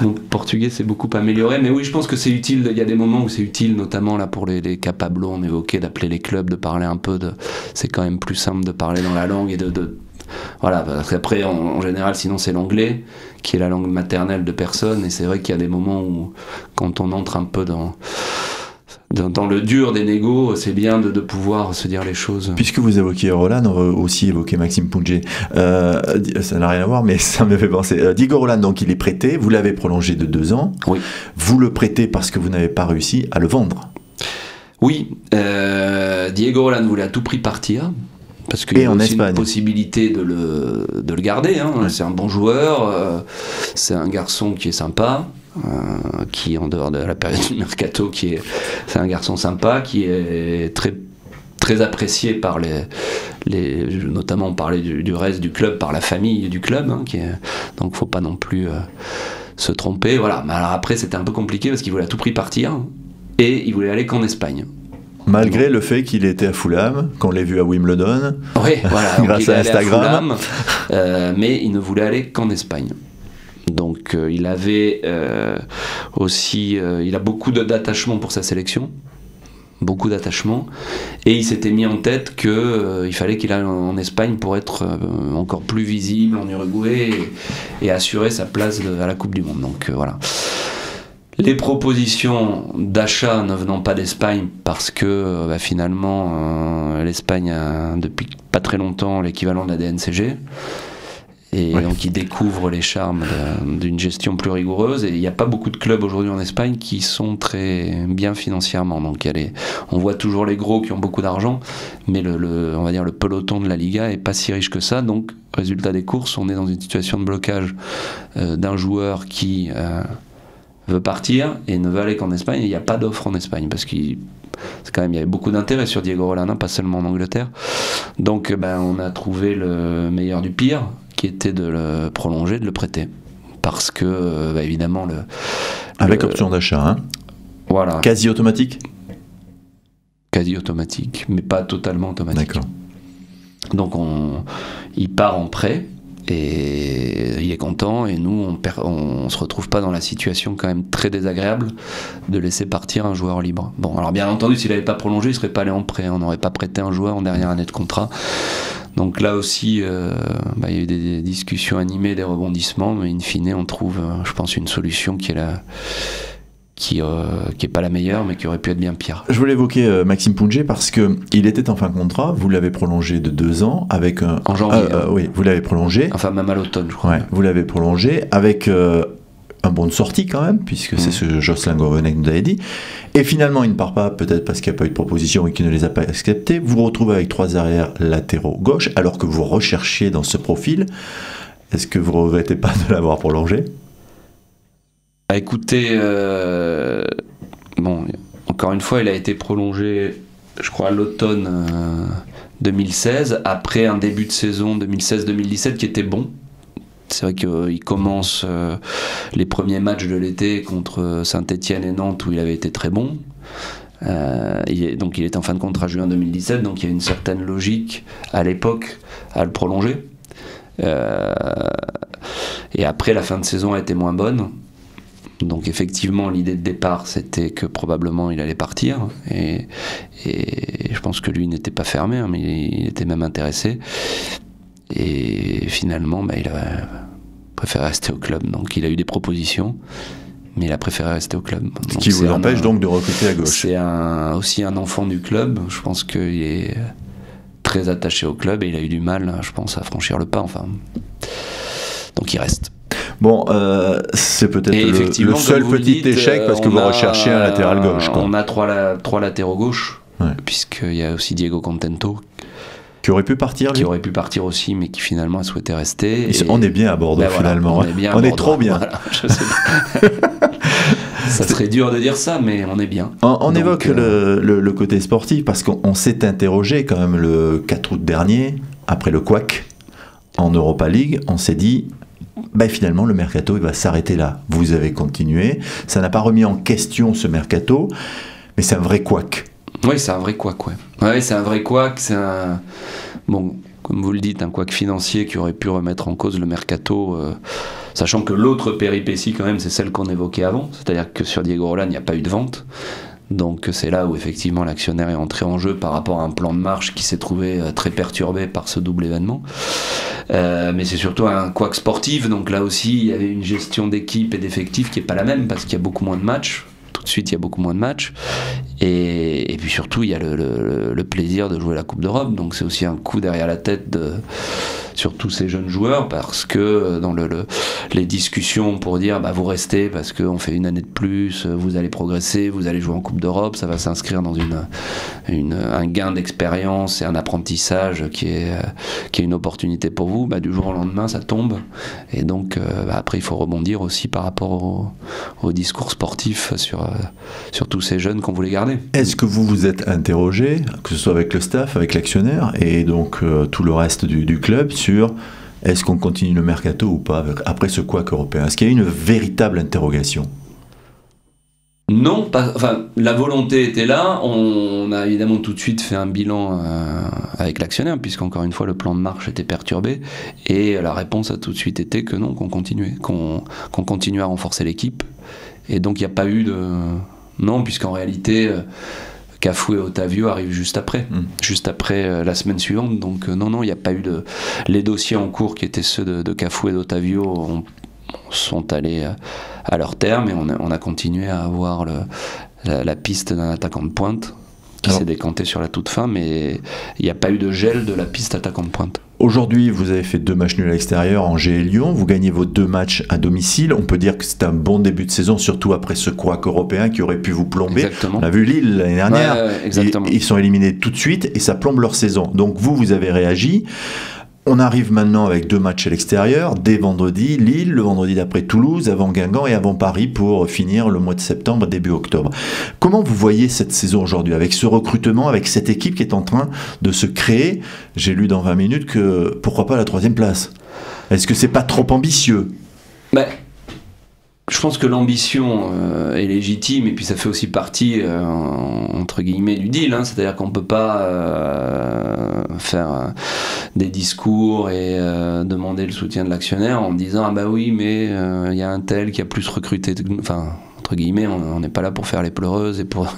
Mon portugais s'est beaucoup amélioré, mais oui, je pense que c'est utile. Il y a des moments où c'est utile, notamment là pour les capablos, on évoquait d'appeler les clubs, de parler un peu c'est quand même plus simple de parler dans la langue, et voilà, parce qu'après en général sinon c'est l'anglais qui est la langue maternelle de personne, et c'est vrai qu'il y a des moments où quand on entre un peu dans le dur des négos, c'est bien de pouvoir se dire les choses. Puisque vous évoquiez Roland, on va aussi évoquer Maxime Punje. Ça n'a rien à voir, mais ça me fait penser. Diego Roland, donc il est prêté, vous l'avez prolongé de 2 ans. Oui. Vous le prêtez parce que vous n'avez pas réussi à le vendre. Oui, Diego Roland voulait à tout prix partir, parce qu'il y a aussi une possibilité de le garder. Ouais. C'est un bon joueur, c'est un garçon qui est sympa. Qui, en dehors de la période du mercato, c'est un garçon sympa, qui est très, très apprécié par notamment on parlait du reste du club, par la famille du club, donc faut pas non plus se tromper. Voilà. Mais alors après c'était un peu compliqué, parce qu'il voulait à tout prix partir, et il voulait aller qu'en Espagne. Malgré le fait qu'il était à Fulham, qu'on l'ait vu à Wimbledon, oui, voilà, grâce à Instagram, mais il ne voulait aller qu'en Espagne. Donc il avait aussi, il a beaucoup d'attachement pour sa sélection. beaucoup d'attachement, et il s'était mis en tête qu'il fallait qu'il aille en Espagne pour être encore plus visible en Uruguay et assurer sa place à la Coupe du Monde. Donc voilà. Les propositions d'achat ne venant pas d'Espagne parce que finalement l'Espagne a depuis pas très longtemps l'équivalent de la DNCG. Et donc ils découvrent les charmes d'une gestion plus rigoureuse, et il n'y a pas beaucoup de clubs aujourd'hui en Espagne qui sont très bien financièrement. Donc on voit toujours les gros qui ont beaucoup d'argent, mais on va dire le peloton de la Liga est pas si riche que ça. Donc résultat des courses, on est dans une situation de blocage d'un joueur qui veut partir et ne veut aller qu'en Espagne, et il n'y a pas d'offre en Espagne parce qu'il y avait beaucoup d'intérêt sur Diego Rolán, pas seulement en Angleterre. Donc on a trouvé le meilleur du pire, qui était de le prolonger, de le prêter. Parce que, évidemment... Avec option d'achat, hein. Voilà. Quasi automatique ? Quasi automatique, mais pas totalement automatique. D'accord. Donc il part en prêt, et il est content, et nous, on se retrouve pas dans la situation quand même très désagréable de laisser partir un joueur libre. Bon, alors bien entendu, s'il n'avait pas prolongé, il serait pas allé en prêt. On n'aurait pas prêté un joueur en dernière année de contrat. Donc là aussi, il y a eu des discussions animées, des rebondissements, mais in fine, on trouve, je pense, une solution qui est pas la meilleure, mais qui aurait pu être bien pire. Je voulais évoquer Maxime Punje parce qu'il était en fin de contrat, vous l'avez prolongé de 2 ans avec un... En janvier. Oui, vous l'avez prolongé. Enfin, même à l'automne, je crois. Ouais, vous l'avez prolongé avec un bon de sortie quand même, puisque c'est ce que Jocelyn Gourvenec nous avait dit. Et finalement, il ne part pas, peut-être parce qu'il n'y a pas eu de proposition et qu'il ne les a pas acceptées. Vous vous retrouvez avec 3 arrières latéraux gauche, alors que vous recherchiez dans ce profil. Est-ce que vous ne regrettez pas de l'avoir prolongé ? Écoutez, encore une fois, il a été prolongé, je crois, à l'automne 2016, après un début de saison 2016-2017 qui était bon. C'est vrai qu'il commence les premiers matchs de l'été contre Saint-Étienne et Nantes où il avait été très bon. Donc il est en fin de contrat juin 2017, donc il y a une certaine logique à l'époque à le prolonger. Et après, la fin de saison a été moins bonne. Donc effectivement, l'idée de départ, c'était que probablement il allait partir. Et je pense que lui n'était pas fermé, mais il était même intéressé. Et finalement, il a préféré rester au club. Donc il a eu des propositions, mais il a préféré rester au club. Ce qui vous empêche donc de recruter à gauche. C'est aussi un enfant du club. Je pense qu'il est très attaché au club et il a eu du mal, je pense, à franchir le pas. Enfin, donc il reste. Bon, c'est peut-être le seul petit échec parce que vous recherchez un latéral gauche. On a trois latéraux gauche, puisqu'il y a aussi Diego Contento. Qui aurait pu partir, lui ? Qui aurait pu partir aussi, mais qui finalement a souhaité rester. On est bien à Bordeaux, finalement. On est trop bien. Voilà, je sais pas. Ça serait dur de dire ça, mais on est bien. On évoque le côté sportif, parce qu'on s'est interrogé quand même le 4 août dernier, après le couac en Europa League, on s'est dit... finalement le mercato il va s'arrêter là. Vous avez continué, ça n'a pas remis en question ce mercato, mais c'est un vrai couac. Oui, c'est un vrai couac, ouais, c'est un vrai couac, bon, comme vous le dites, un couac financier qui aurait pu remettre en cause le mercato, sachant que l'autre péripétie quand même, c'est celle qu'on évoquait avant, c'est-à-dire que sur Diego Rolán, il n'y a pas eu de vente. Donc c'est là où effectivement l'actionnaire est entré en jeu par rapport à un plan de marche qui s'est trouvé très perturbé par ce double événement. Mais c'est surtout un couac sportif, donc là aussi il y avait une gestion d'équipe et d'effectifs qui n'est pas la même parce qu'il y a beaucoup moins de matchs. Tout de suite il y a beaucoup moins de matchs. Et puis surtout il y a le plaisir de jouer la Coupe d'Europe, donc c'est aussi un coup derrière la tête sur tous ces jeunes joueurs, parce que dans les discussions pour dire vous restez parce qu'on fait une année de plus, vous allez progresser, vous allez jouer en Coupe d'Europe, ça va s'inscrire dans un gain d'expérience et un apprentissage qui est une opportunité pour vous, du jour au lendemain ça tombe, et donc après il faut rebondir aussi par rapport au discours sportif sur tous ces jeunes qu'on voulait garder. Est-ce que vous vous êtes interrogé, que ce soit avec le staff, avec l'actionnaire et donc tout le reste du club, sur est-ce qu'on continue le mercato ou pas après ce couac européen? Est-ce qu'il y a eu une véritable interrogation? Non, la volonté était là. On a évidemment tout de suite fait un bilan avec l'actionnaire, puisqu'encore une fois le plan de marche était perturbé, et la réponse a tout de suite été que non, qu'on continuait, qu'on continuait à renforcer l'équipe, et donc il n'y a pas eu de... Non, puisqu'en réalité... Cafu et Otavio arrivent juste après, la semaine suivante. Donc non, il n'y a pas eu les dossiers en cours qui étaient ceux de Cafu et d'Otavio sont allés à leur terme, et on a continué à avoir la piste d'un attaquant de pointe qui s'est décanté sur la toute fin, mais il n'y a pas eu de gel de la piste attaquant de pointe. Aujourd'hui, vous avez fait 2 matchs nuls à l'extérieur, Angers et Lyon. Vous gagnez vos 2 matchs à domicile. On peut dire que c'est un bon début de saison, surtout après ce couac européen qui aurait pu vous plomber. Exactement. On a vu Lille l'année dernière. Exactement. Ils sont éliminés tout de suite et ça plombe leur saison. Donc vous avez réagi. On arrive maintenant avec 2 matchs à l'extérieur, dès vendredi, Lille, le vendredi d'après Toulouse, avant Guingamp et avant Paris pour finir le mois de septembre, début octobre. Comment vous voyez cette saison aujourd'hui, avec ce recrutement, avec cette équipe qui est en train de se créer? J'ai lu dans 20 minutes que pourquoi pas la 3e place? Est-ce que c'est pas trop ambitieux? Je pense que l'ambition est légitime, et puis ça fait aussi partie, entre guillemets, du deal. C'est-à-dire qu'on ne peut pas faire des discours et demander le soutien de l'actionnaire en disant « Ah bah oui, mais il y a un tel qui a plus recruté... » Enfin, entre guillemets, on n'est pas là pour faire les pleureuses et pour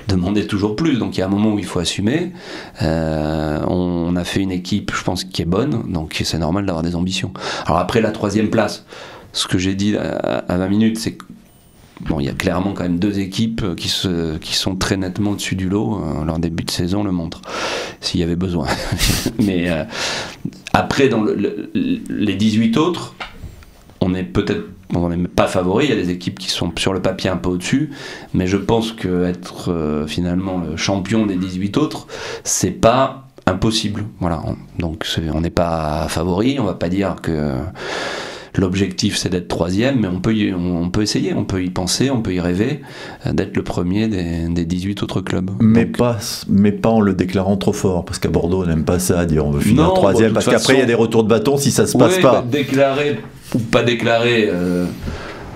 demander toujours plus. Donc il y a un moment où il faut assumer. On a fait une équipe, je pense, qui est bonne, donc c'est normal d'avoir des ambitions. Alors après, la 3e place... Ce que j'ai dit à 20 minutes, c'est qu'il y a clairement quand même 2 équipes qui sont très nettement au-dessus du lot. Leur début de saison le montre, s'il y avait besoin. Mais après, dans les 18 autres, on n'est pas favoris. Il y a des équipes qui sont sur le papier un peu au-dessus, mais je pense qu'être finalement le champion des 18 autres, c'est pas impossible. Voilà. Donc on n'est pas favoris. On va pas dire que l'objectif c'est d'être 3e, mais on peut essayer, on peut y penser, on peut y rêver d'être le premier des 18 autres clubs. Mais pas en le déclarant trop fort, parce qu'à Bordeaux on n'aime pas ça, dire on veut finir 3e, parce qu'après il y a des retours de bâton si ça se passe pas. Déclarer ou pas déclarer,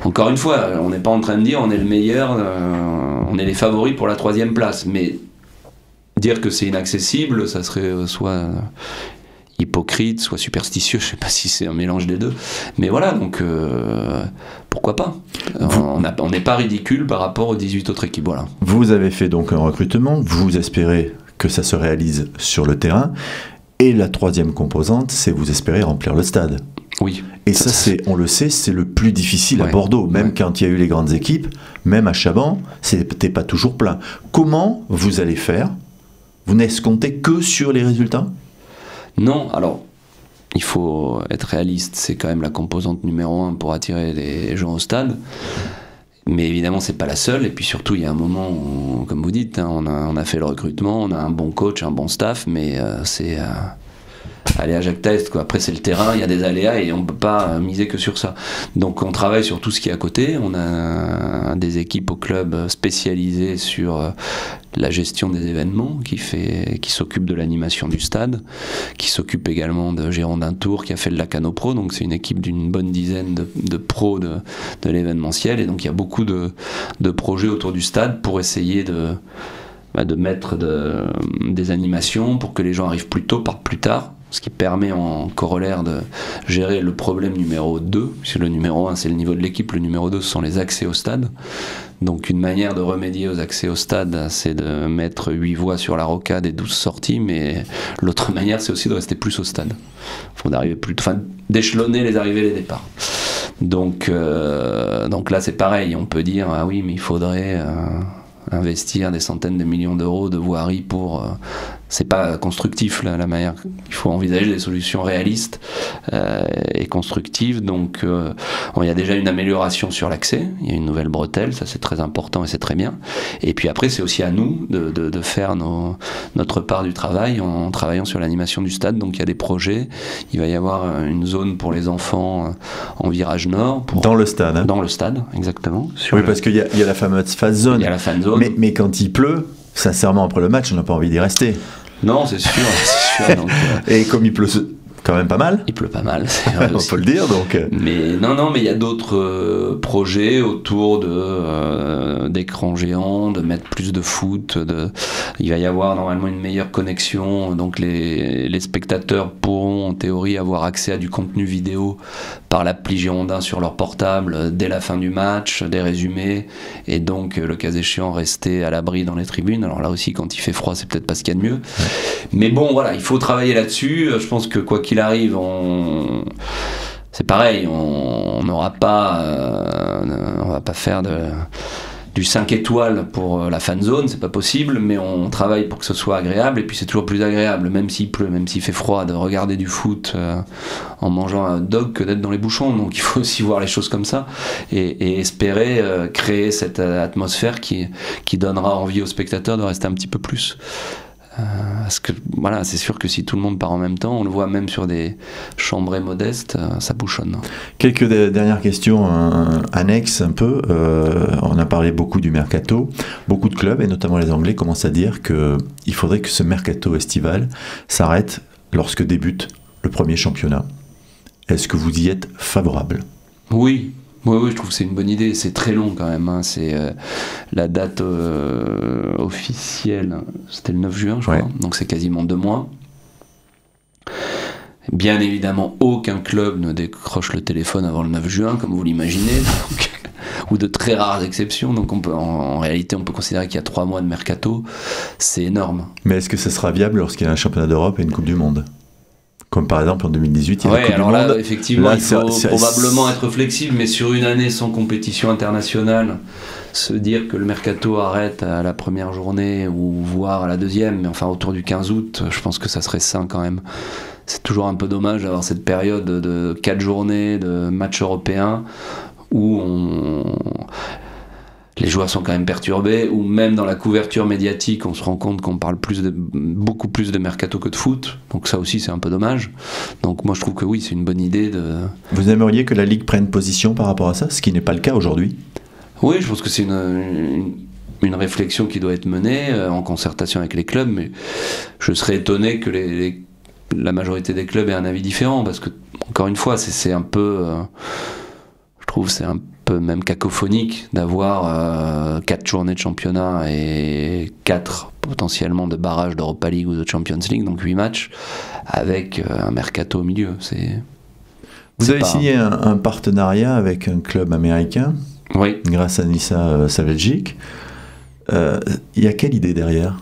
encore une fois, on n'est pas en train de dire on est le meilleur, on est les favoris pour la 3e place, mais dire que c'est inaccessible, ça serait soit hypocrite, soit superstitieux, je sais pas si c'est un mélange des deux, mais voilà, donc pourquoi pas, on n'est pas ridicule par rapport aux 18 autres équipes. Voilà. Vous avez fait donc un recrutement, vous espérez que ça se réalise sur le terrain, et la 3e composante, c'est vous espérez remplir le stade. Oui. Et ça on le sait, c'est le plus difficile à Bordeaux, même quand il y a eu les grandes équipes, même à Chaban, c'était pas toujours plein. Comment vous allez faire? Vous n'escomptez que sur les résultats? Non, alors, il faut être réaliste, c'est quand même la composante numéro 1 pour attirer les gens au stade. Mais évidemment, c'est pas la seule. Et puis surtout, il y a un moment où, comme vous dites, on a fait le recrutement, on a un bon coach, un bon staff, mais c'est aller à Jacques Test, quoi. Après, c'est le terrain, il y a des aléas et on peut pas miser que sur ça. Donc, on travaille sur tout ce qui est à côté. On a des équipes au club spécialisées sur la gestion des événements, qui s'occupe de l'animation du stade, qui s'occupe également de Girondin Tour, qui a fait le Lacano Pro. Donc, c'est une équipe d'une bonne dizaine de pros de l'événementiel. Et donc, il y a beaucoup de projets autour du stade pour essayer de mettre des animations pour que les gens arrivent plus tôt, partent plus tard, ce qui permet en corollaire de gérer le problème numéro 2, puisque le numéro 1 c'est le niveau de l'équipe, le numéro 2 ce sont les accès au stade. Donc une manière de remédier aux accès au stade, c'est de mettre 8 voies sur la rocade et 12 sorties, mais l'autre manière c'est aussi de rester plus au stade. D'échelonner les arrivées et les départs. Donc là c'est pareil, on peut dire ah oui mais il faudrait investir des centaines de millions d'euros de voirie pour... c'est pas constructif la manière. Il faut envisager des solutions réalistes et constructives. Donc il y a déjà une amélioration sur l'accès, il y a une nouvelle bretelle, ça c'est très important et c'est très bien. Et puis après c'est aussi à nous de faire notre part du travail en travaillant sur l'animation du stade. Donc il y a des projets, il va y avoir une zone pour les enfants en virage nord. Dans le stade, hein. Dans le stade, exactement. Parce qu'il y a la fameuse fan zone. Il y a la fan zone. Mais quand il pleut, sincèrement après le match on n'a pas envie d'y rester. Non, c'est sûr. Donc, et comme il pleut quand même pas mal. Il pleut pas mal, on peut le dire. Donc. Mais non, mais il y a d'autres projets autour d'écrans géants, de mettre plus de foot. Il va y avoir normalement une meilleure connexion, donc les spectateurs pourront en théorie avoir accès à du contenu vidéo par l'appli Girondin sur leur portable dès la fin du match, des résumés, et donc le cas échéant rester à l'abri dans les tribunes. Alors là aussi, quand il fait froid, c'est peut-être pas ce qu'il y a de mieux. Mais bon, voilà, il faut travailler là-dessus. Je pense que quoi qu'il arrive, c'est pareil, on n'aura pas, on va pas faire du 5 étoiles pour la fan zone, c'est pas possible, mais on travaille pour que ce soit agréable, et puis c'est toujours plus agréable, même s'il pleut, même s'il fait froid, de regarder du foot en mangeant un hot dog que d'être dans les bouchons. Donc il faut aussi voir les choses comme ça, et espérer créer cette atmosphère qui donnera envie aux spectateurs de rester un petit peu plus. Parce que voilà, c'est sûr que si tout le monde part en même temps, on le voit même sur des chambrées modestes, ça bouchonne. Quelques dernières questions annexes un peu. On a parlé beaucoup du mercato. Beaucoup de clubs, et notamment les Anglais, commencent à dire qu'il faudrait que ce mercato estival s'arrête lorsque débute le premier championnat. Est-ce que vous y êtes favorable ? Oui, je trouve que c'est une bonne idée. C'est très long quand même. Hein. C'est la date officielle, c'était le 9 juin, je crois. Donc c'est quasiment 2 mois. Bien évidemment, aucun club ne décroche le téléphone avant le 9 juin, comme vous l'imaginez. Ou de très rares exceptions. Donc en réalité, on peut considérer qu'il y a 3 mois de mercato. C'est énorme. Mais est-ce que ça sera viable lorsqu'il y a un championnat d'Europe et une Coupe du Monde ? Comme par exemple en 2018, il y a la Coupe du Monde. Là, effectivement, il faut probablement être flexible, mais sur une année sans compétition internationale, se dire que le mercato arrête à la première journée ou voire à la deuxième, mais enfin autour du 15 août, je pense que ça serait sain quand même. C'est toujours un peu dommage d'avoir cette période de 4 journées de matchs européens où les joueurs sont quand même perturbés, ou même dans la couverture médiatique, on se rend compte qu'on parle beaucoup plus de mercato que de foot. Donc ça aussi, c'est un peu dommage. Donc moi, je trouve que oui, c'est une bonne idée de... Vous aimeriez que la Ligue prenne position par rapport à ça, ce qui n'est pas le cas aujourd'hui ? Oui, je pense que c'est une réflexion qui doit être menée en concertation avec les clubs, mais je serais étonné que la majorité des clubs aient un avis différent, parce que, encore une fois, c'est un peu... je trouve c'est un peu même cacophonique d'avoir 4 journées de championnat et 4 potentiellement de barrages d'Europa League ou de Champions League, donc 8 matchs, avec un mercato au milieu. Vous avez signé un partenariat avec un club américain, oui, grâce à Nisa Savljic. Il y a quelle idée derrière ?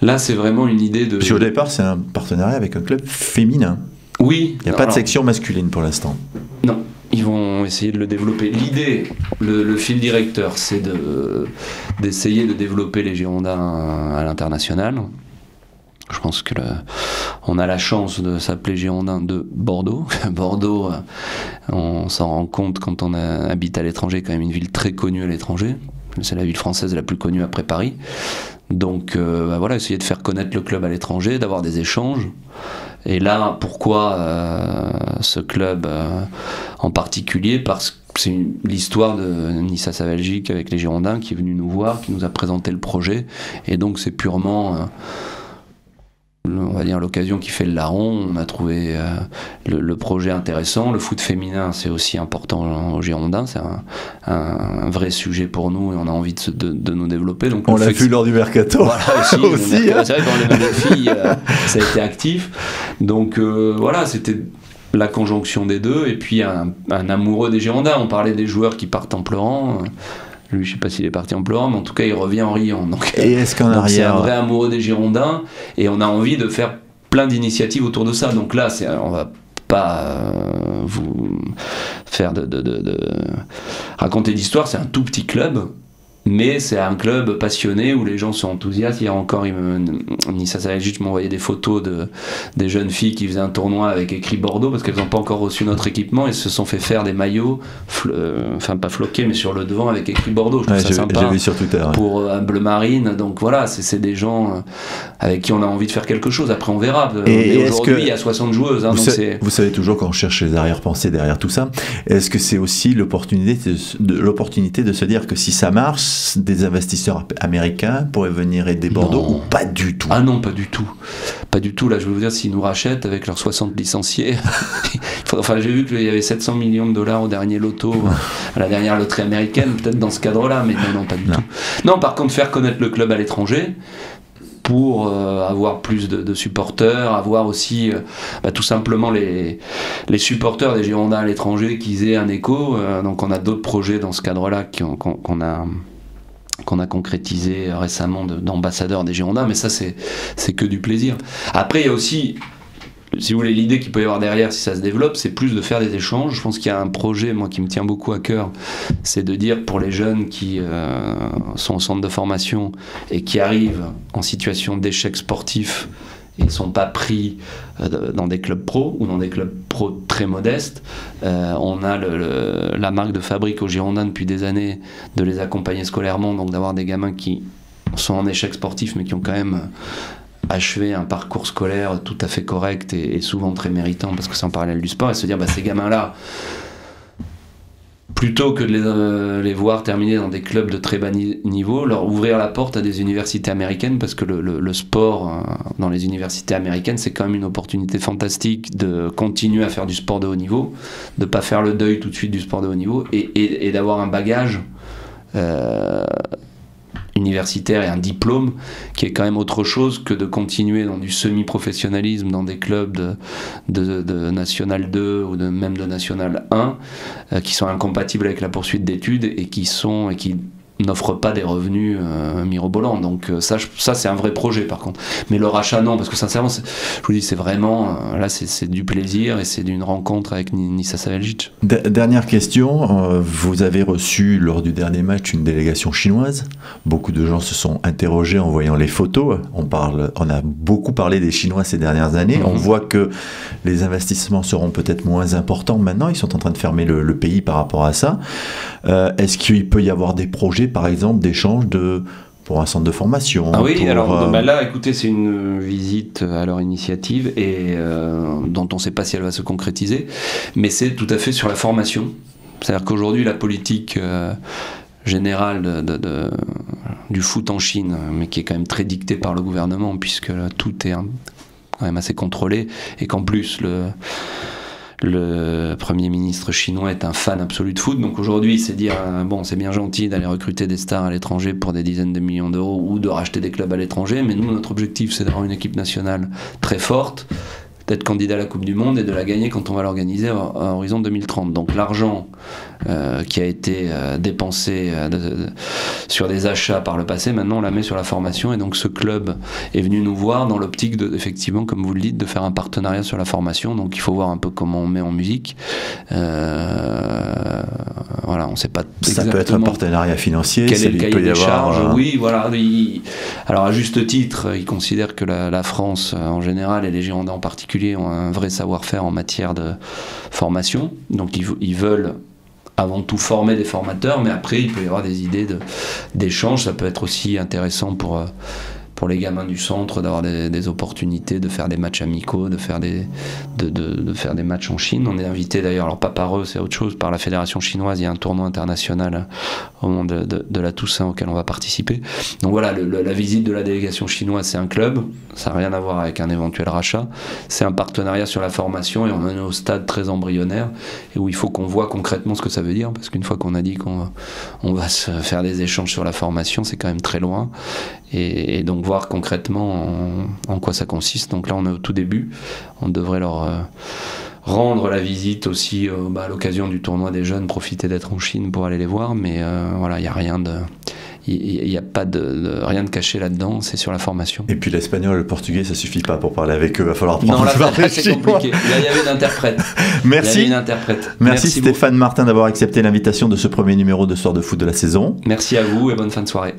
Là, c'est vraiment une idée de... Parce qu'au départ, c'est un partenariat avec un club féminin. Oui. Il n'y a pas de section masculine pour l'instant. Non. Ils vont essayer de le développer. L'idée, le fil directeur, c'est d'essayer de développer les Girondins à l'international. Je pense que on a la chance de s'appeler Girondins de Bordeaux. Bordeaux, on s'en rend compte quand on habite à l'étranger, quand même une ville très connue à l'étranger. C'est la ville française la plus connue après Paris. Donc voilà, essayer de faire connaître le club à l'étranger, d'avoir des échanges. Et là, pourquoi ce club en particulier ? Parce que c'est l'histoire de Nisa Savljic avec les Girondins qui est venu nous voir, qui nous a présenté le projet. Et donc c'est purement... on va dire l'occasion qui fait le larron. On a trouvé le projet intéressant. Le foot féminin, c'est aussi important aux Girondins. C'est un vrai sujet pour nous et on a envie de nous développer. Donc, on l'a vu lors du mercato. Voilà, aussi. C'est vrai que dans les filles, ça a été actif. Donc voilà, c'était la conjonction des deux. Et puis un amoureux des Girondins. On parlait des joueurs qui partent en pleurant. Lui, je ne sais pas s'il est parti en pleurant, mais en tout cas, il revient en riant. Donc, et est-ce qu'en arrière... c'est un vrai amoureux des Girondins, et on a envie de faire plein d'initiatives autour de ça. Donc là, on va pas vous faire raconter d'histoire. C'est un tout petit club, mais c'est un club passionné où les gens sont enthousiastes. Hier encore, Nisa Savljic m'envoyait des photos des jeunes filles qui faisaient un tournoi avec écrit Bordeaux parce qu'elles n'ont pas encore reçu notre équipement et se sont fait faire des maillots, enfin pas floqués, mais sur le devant avec écrit Bordeaux. Je trouve ça sympa. J'ai vu sur Twitter. Pour Bleu Marine. Donc voilà, c'est des gens avec qui on a envie de faire quelque chose. Après, on verra. Et aujourd'hui, il y a 60 joueuses. Hein, vous savez toujours quand on cherche les arrière-pensées derrière tout ça, est-ce que c'est aussi l'opportunité de se dire que si ça marche, des investisseurs américains pourraient venir aider Bordeaux ou pas du tout? Ah non, pas du tout. Pas du tout. Là, je veux vous dire, s'ils nous rachètent avec leurs 60 licenciés, enfin, j'ai vu qu'il y avait 700 millions de dollars au dernier loto, à la dernière loterie américaine, peut-être dans ce cadre-là, mais non, pas du tout. Non, par contre, faire connaître le club à l'étranger, pour avoir plus de supporters, avoir aussi tout simplement les supporters des Girondins à l'étranger qu'ils aient un écho. Donc on a d'autres projets dans ce cadre-là qu'on a concrétisé récemment d'ambassadeurs des Girondins, mais ça c'est que du plaisir. Après il y a aussi, si vous voulez, l'idée qu'il peut y avoir derrière, si ça se développe, c'est plus de faire des échanges. Je pense qu'il y a un projet, moi, qui me tient beaucoup à cœur, c'est de dire pour les jeunes qui sont au centre de formation et qui arrivent en situation d'échec sportif et ne sont pas pris dans des clubs pro ou dans des clubs pro très modestes, on a la marque de fabrique aux Girondins depuis des années de les accompagner scolairement, donc d'avoir des gamins qui sont en échec sportif mais qui ont quand même achever un parcours scolaire tout à fait correct et souvent très méritant parce que c'est en parallèle du sport, et se dire ces gamins-là, plutôt que de les voir terminer dans des clubs de très bas niveau, leur ouvrir la porte à des universités américaines, parce que le sport dans les universités américaines, c'est quand même une opportunité fantastique de continuer à faire du sport de haut niveau, de ne pas faire le deuil tout de suite du sport de haut niveau et d'avoir un bagage universitaire et un diplôme qui est quand même autre chose que de continuer dans du semi-professionnalisme dans des clubs de National 2 ou même de National 1 qui sont incompatibles avec la poursuite d'études et qui n'offrent pas des revenus mirobolants. Donc ça c'est un vrai projet par contre. Mais le rachat non, parce que sincèrement je vous dis c'est vraiment là c'est du plaisir et c'est d'une rencontre avec Nisa Savljić. Dernière question, vous avez reçu lors du dernier match une délégation chinoise. Beaucoup de gens se sont interrogés en voyant les photos. On a beaucoup parlé des Chinois ces dernières années. On voit que les investissements seront peut-être moins importants maintenant. Ils sont en train de fermer le pays par rapport à ça. Est-ce qu'il peut y avoir des projets par exemple d'échange pour un centre de formation? Ah oui, alors là, écoutez, c'est une visite à leur initiative et dont on ne sait pas si elle va se concrétiser, mais c'est tout à fait sur la formation. C'est-à-dire qu'aujourd'hui, la politique générale du foot en Chine, mais qui est quand même très dictée par le gouvernement, puisque tout est quand même assez contrôlé, et qu'en plus le Premier ministre chinois est un fan absolu de foot, donc aujourd'hui c'est dire bon, c'est bien gentil d'aller recruter des stars à l'étranger pour des dizaines de millions d'euros ou de racheter des clubs à l'étranger, mais nous notre objectif c'est d'avoir une équipe nationale très forte, d'être candidat à la Coupe du Monde et de la gagner quand on va l'organiser à horizon 2030. Donc l'argent qui a été dépensé sur des achats par le passé, maintenant on la met sur la formation, et donc ce club est venu nous voir dans l'optique effectivement, comme vous le dites, de faire un partenariat sur la formation. Donc il faut voir un peu comment on met en musique. Voilà, on ne sait pas exactement. Ça peut être un partenariat financier. Quel est le cahier des charges? Oui, voilà. Alors à juste titre, ils considèrent que la France en général et les Girondins en particulier ont un vrai savoir-faire en matière de formation. Donc ils veulent avant tout former des formateurs, mais après il peut y avoir des idées d'échange. Ça peut être aussi intéressant pour les gamins du centre d'avoir des opportunités de faire des matchs amicaux, de faire des matchs en Chine. On est invité d'ailleurs, alors pas par eux, c'est autre chose, par la fédération chinoise. Il y a un tournoi international au moment de la Toussaint auquel on va participer. Donc voilà, la visite de la délégation chinoise, c'est un club, ça n'a rien à voir avec un éventuel rachat. C'est un partenariat sur la formation, et on en est au stade très embryonnaire et où il faut qu'on voit concrètement ce que ça veut dire, parce qu'une fois qu'on a dit qu'on va se faire des échanges sur la formation, c'est quand même très loin. Et donc voir concrètement en quoi ça consiste. Donc là on est au tout début, on devrait leur rendre la visite aussi à l'occasion du tournoi des jeunes, profiter d'être en Chine pour aller les voir, mais voilà, il n'y a rien rien de caché là-dedans, c'est sur la formation. Et puis l'espagnol, le portugais, ça suffit pas pour parler avec eux, va falloir prendre. Non, là c'est compliqué. Là, il y avait une interprète. Merci. Merci Stéphane Martin d'avoir accepté l'invitation de ce premier numéro de Soir de foot de la saison. Merci à vous et bonne fin de soirée.